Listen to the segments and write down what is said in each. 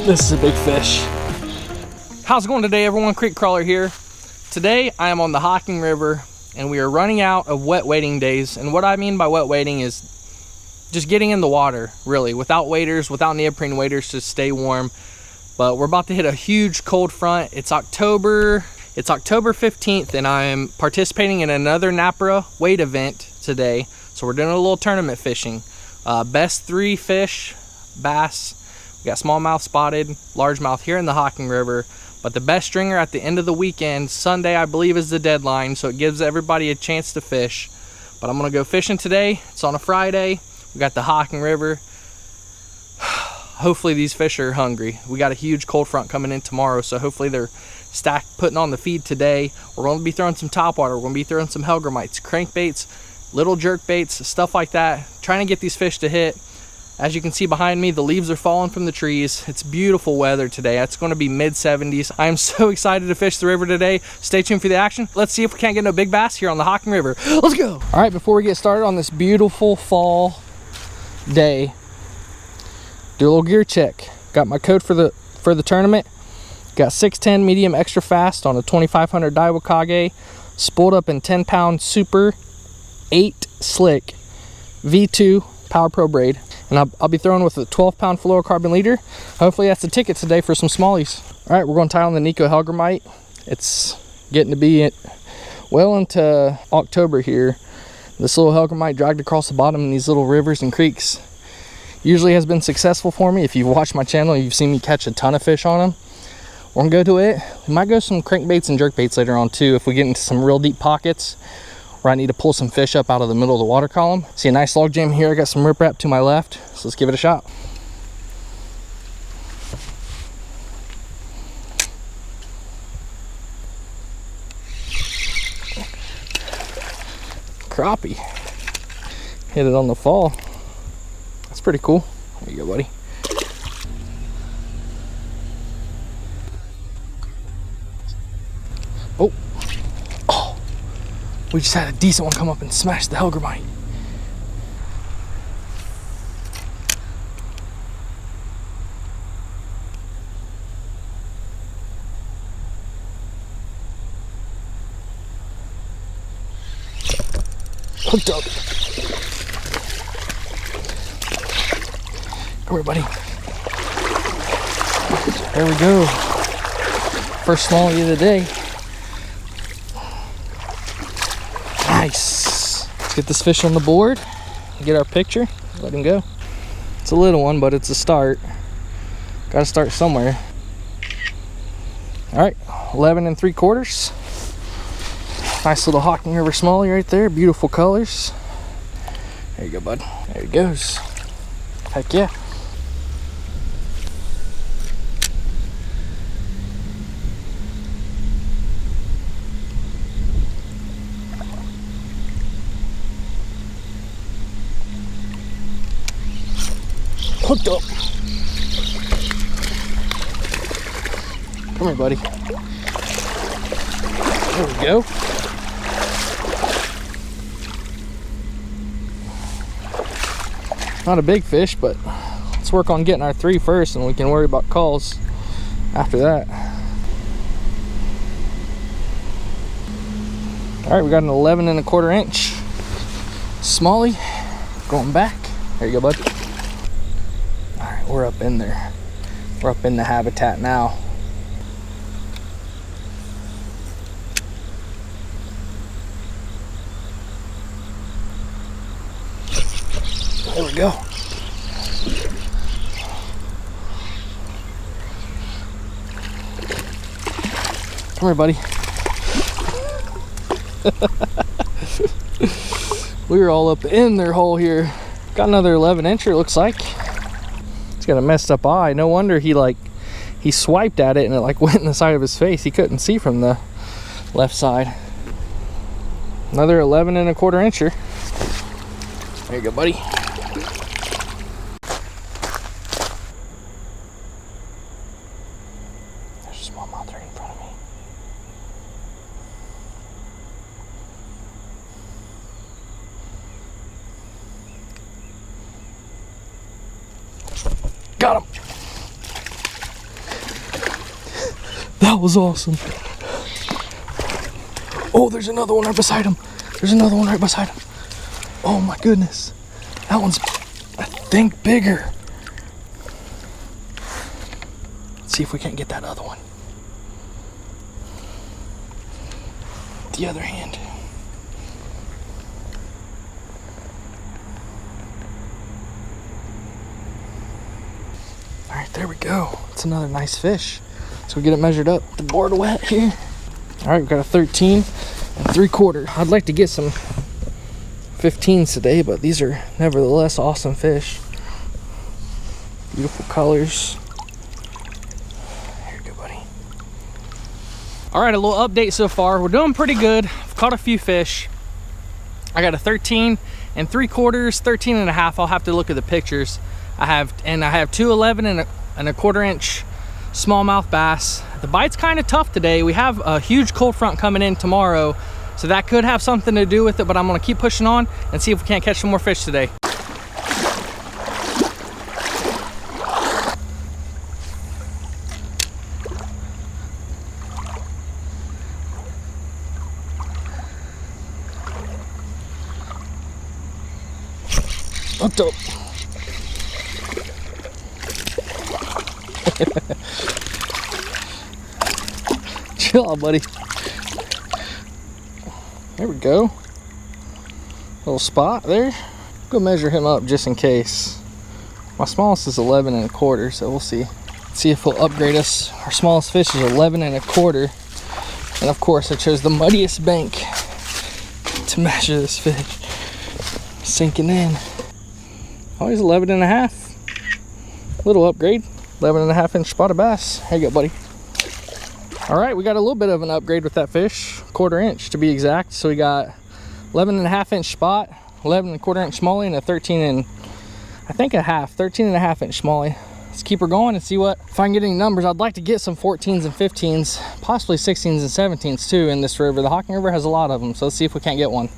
This is a big fish. How's it going today, everyone? Creek Crawler here. Today I am on the Hocking River and we are running out of wet wading days. And what I mean by wet wading is just getting in the water, really, without waders, without neoprene waders to stay warm. But we're about to hit a huge cold front. It's October 15th and I am participating in another Napra wade event today. So we're doing a little tournament fishing. Best 3 fish, bass. We got smallmouth, spotted, largemouth here in the Hocking River. But the best stringer at the end of the weekend, Sunday I believe is the deadline, so it gives everybody a chance to fish. But I'm gonna go fishing today. It's on a Friday. We got the Hocking River. Hopefully these fish are hungry. We got a huge cold front coming in tomorrow, so hopefully they're stacked, putting on the feed today. We're gonna be throwing some topwater. We're gonna be throwing some Hellgrammites, crankbaits, little jerk baits, stuff like that. Trying to get these fish to hit. As you can see behind me, the leaves are falling from the trees. It's beautiful weather today. It's going to be mid-70s. I am so excited to fish the river today. Stay tuned for the action. Let's see if we can't get no big bass here on the Hocking River. Let's go. All right, before we get started on this beautiful fall day, do a little gear check. Got my code for the tournament. Got 610 medium extra fast on a 2500 Daiwa Kage, spooled up in 10-pound Super 8 slick V2 Power Pro braid. And I'll be throwing with a 12-pound fluorocarbon leader. Hopefully that's a ticket today for some smallies. All right, we're going to tie on the Nikko Hellgrammite. It's getting to be well into October here. This little Hellgrammite dragged across the bottom in these little rivers and creeks usually has been successful for me. If you've watched my channel, you've seen me catch a ton of fish on them. We're going to go to it. We might go some crankbaits and jerkbaits later on too if we get into some real deep pockets where I need to pull some fish up out of the middle of the water column. See a nice log jam here. I got some riprap to my left, so let's give it a shot. Crappie. Hit it on the fall. That's pretty cool. There you go, buddy. Oh. We just had a decent one come up and smash the Hellgrammite. Hooked up. Come here, buddy. There we go. First smallie of the day. Nice. Let's get this fish on the board, get our picture, let him go. It's a little one, but it's a start. Gotta start somewhere. All right, 11 3/4. Nice little Hocking River smallie right there, beautiful colors. There you go, bud. There he goes. Heck yeah. Hooked up. Come here, buddy. There we go. Not a big fish, but let's work on getting our 3 first and we can worry about calls after that. All right, we got an 11 1/4 inch smallie going back. There you go, bud. We're up in there. We're up in the habitat now. There we go. Come here, buddy. We were all up in their hole here. Got another 11 incher, it looks like. He's got a messed up eye. No wonder he swiped at it and it like went in the side of his face. He couldn't see from the left side. Another 11 1/4 incher. There you go, buddy. There's a smallmouth right in front of me. Got him. That was awesome. Oh, there's another one right beside him. There's another one right beside him. Oh my goodness. That one's, I think, bigger. Let's see if we can't get that other one. The other hand. All right, there we go. It's another nice fish. So we get it measured up. The board wet here. All right, we've got a 13 3/4. I'd like to get some 15s today, but these are nevertheless awesome fish. Beautiful colors. Here you go, buddy. All right, a little update so far. We're doing pretty good. I've caught a few fish. I got a 13 3/4, 13 1/2. I'll have to look at the pictures. I have two 11 and a 1/4 inch smallmouth bass. The bite's kind of tough today. We have a huge cold front coming in tomorrow, so that could have something to do with it, but I'm gonna keep pushing on and see if we can't catch some more fish today. Hooked up. Chill out, buddy. There we go. Little spot there. Go measure him up just in case. My smallest is 11 1/4, so we'll see. See if he'll upgrade us. Our smallest fish is 11 1/4, and of course I chose the muddiest bank to measure this fish. Sinking in. Oh, he's 11 1/2. Little upgrade. 11 1/2 inch spotted bass. Here you go, buddy. All right, we got a little bit of an upgrade with that fish, 1/4 inch to be exact. So we got 11 1/2 inch spot, 11 1/4 inch smallie, and a 13 and I think a half, 13 1/2 inch smallie. Let's keep her going and see what, if I can get any numbers. I'd like to get some 14s and 15s, possibly 16s and 17s too in this river. The Hocking River has a lot of them, so let's see if we can't get one.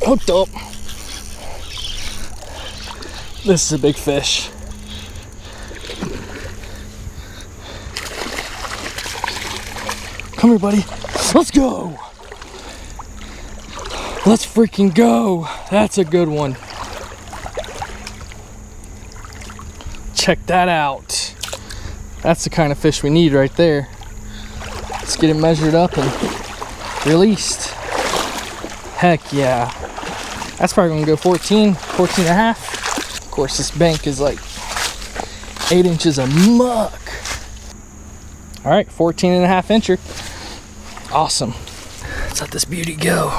Hooked up. This is a big fish. Come here, buddy. Let's go. Let's freaking go. That's a good one. Check that out. That's the kind of fish we need right there. Let's get it measured up and released. Heck yeah. That's probably gonna go 14, 14 1/2. Of course, this bank is like 8 inches of muck. All right, 14 1/2 incher. Awesome. Let's let this beauty go.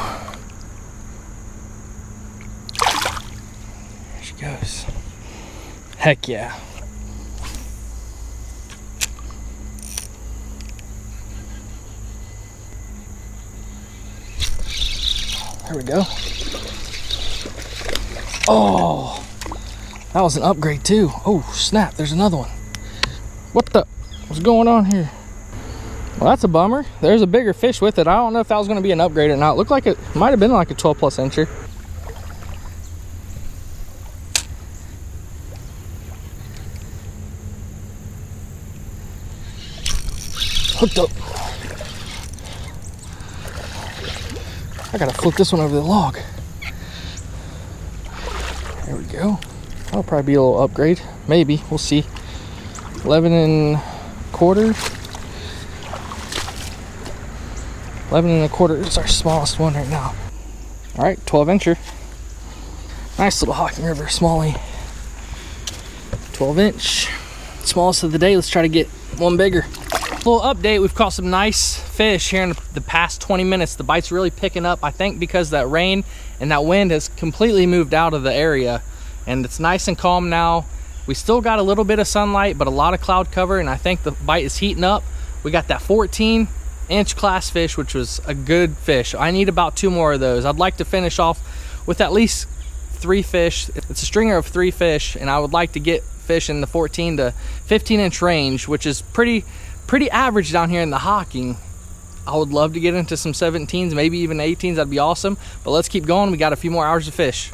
There she goes. Heck yeah. There we go. Oh, that was an upgrade too. Oh snap, there's another one. What's going on here? Well, that's a bummer. There's a bigger fish with it. I don't know if that was going to be an upgrade or not. It looked like it might have been like a 12 plus incher. Hooked up. I gotta flip this one over the log. There we go. That'll probably be a little upgrade. Maybe, we'll see. 11 1/4. 11 1/4 is our smallest one right now. All right, 12 incher. Nice little Hocking River smallie. 12 inch. Smallest of the day. Let's try to get one bigger. Little update, we've caught some nice fish here in the past 20 minutes. The bite's really picking up, I think because that rain and that wind has completely moved out of the area, and it's nice and calm now. We still got a little bit of sunlight, but a lot of cloud cover, and I think the bite is heating up. We got that 14 inch class fish, which was a good fish. I need about 2 more of those. I'd like to finish off with at least 3 fish. It's a stringer of 3 fish, and I would like to get fish in the 14 to 15 inch range, which is pretty average down here in the Hocking. I would love to get into some 17s, maybe even 18s. That'd be awesome. But let's keep going. We got a few more hours to fish.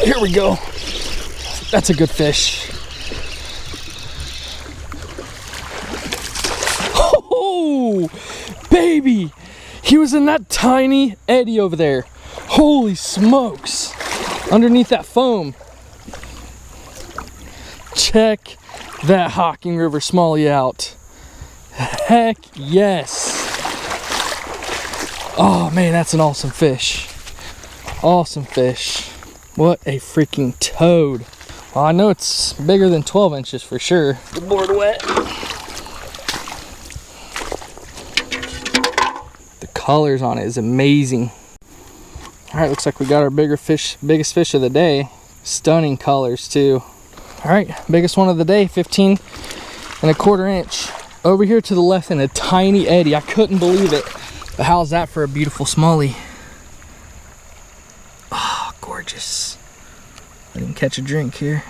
Here we go. That's a good fish. Oh, baby. He was in that tiny eddy over there. Holy smokes. Underneath that foam. Check that Hocking River smallie out. Heck yes. Oh man, that's an awesome fish. Awesome fish. What a freaking toad. Well, I know it's bigger than 12 inches for sure. The board wet. The colors on it is amazing. All right, looks like we got our biggest fish of the day. Stunning colors too. All right, biggest one of the day, 15¼ inch. Over here to the left in a tiny eddy. I couldn't believe it. But how's that for a beautiful smallie? Oh, gorgeous. Let him catch a drink here.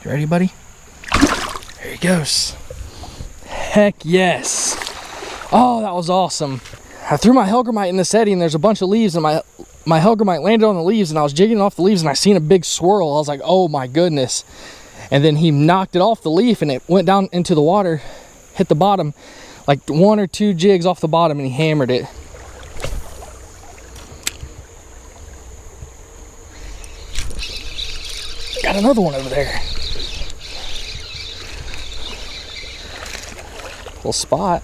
You ready, buddy? There he goes. Heck yes. Oh, that was awesome. I threw my Hellgrammite in this eddy and there's a bunch of leaves and my Hellgrammite landed on the leaves and I was jigging off the leaves and I seen a big swirl. I was like, oh my goodness. And then he knocked it off the leaf and it went down into the water, hit the bottom, like 1 or 2 jigs off the bottom, and he hammered it. Got another one over there. Little spot.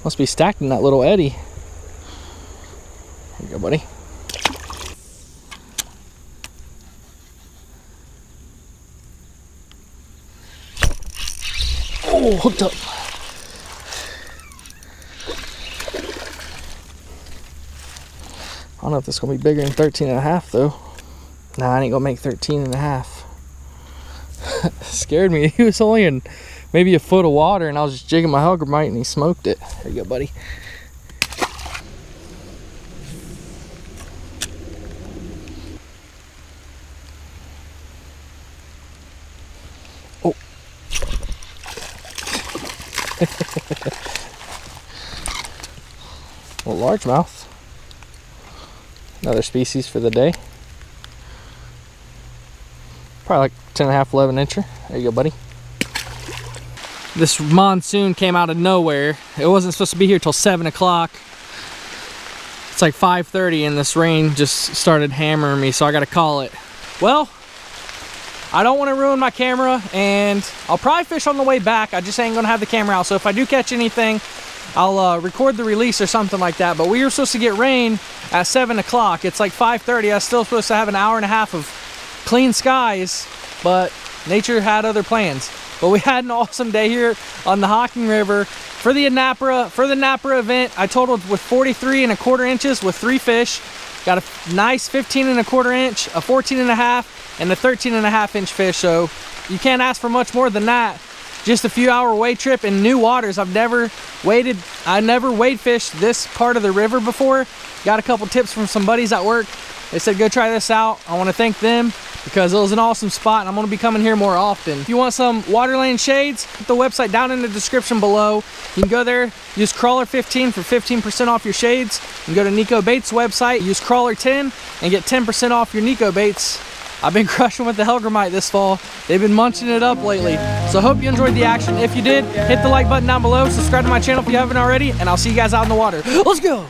Must be stacked in that little eddy. Here you go, buddy. Oh, hooked up. I don't know if this is gonna be bigger than 13.5 though. Nah, I ain't gonna make 13.5. Scared me. He was only in maybe a foot of water and I was just jigging my Hellgrammite and he smoked it. There you go, buddy. Oh. Well, largemouth. Another species for the day. Probably like 10.5, 11 incher. There you go, buddy. This monsoon came out of nowhere. It wasn't supposed to be here till 7 o'clock. It's like 5:30 and this rain just started hammering me, so I gotta call it. Well, I don't want to ruin my camera and I'll probably fish on the way back. I just ain't gonna have the camera out, so if I do catch anything, I'll record the release or something like that. But we were supposed to get rain at 7 o'clock. It's like 5:30. I was still supposed to have an hour and a half of clean skies, but nature had other plans. But we had an awesome day here on the Hocking River for the Napra event. I totaled with 43¼ inches with 3 fish. Got a nice 15¼ inch, a 14.5, and a 13.5 inch fish. So you can't ask for much more than that. Just a few hour wade trip in new waters. I never wade fished this part of the river before. Got a couple tips from some buddies at work. They said go try this out. I want to thank them because it was an awesome spot and I'm going to be coming here more often. If you want some water lane shades, put the website down in the description below. You can go there, use Crawler15 for 15% off your shades. You can go to Nikko Bait's website, use Crawler10 and get 10% off your Nikko Baits. I've been crushing with the Hellgrammite this fall. They've been munching it up lately. So I hope you enjoyed the action. If you did, hit the like button down below, subscribe to my channel if you haven't already, and I'll see you guys out in the water. Let's go!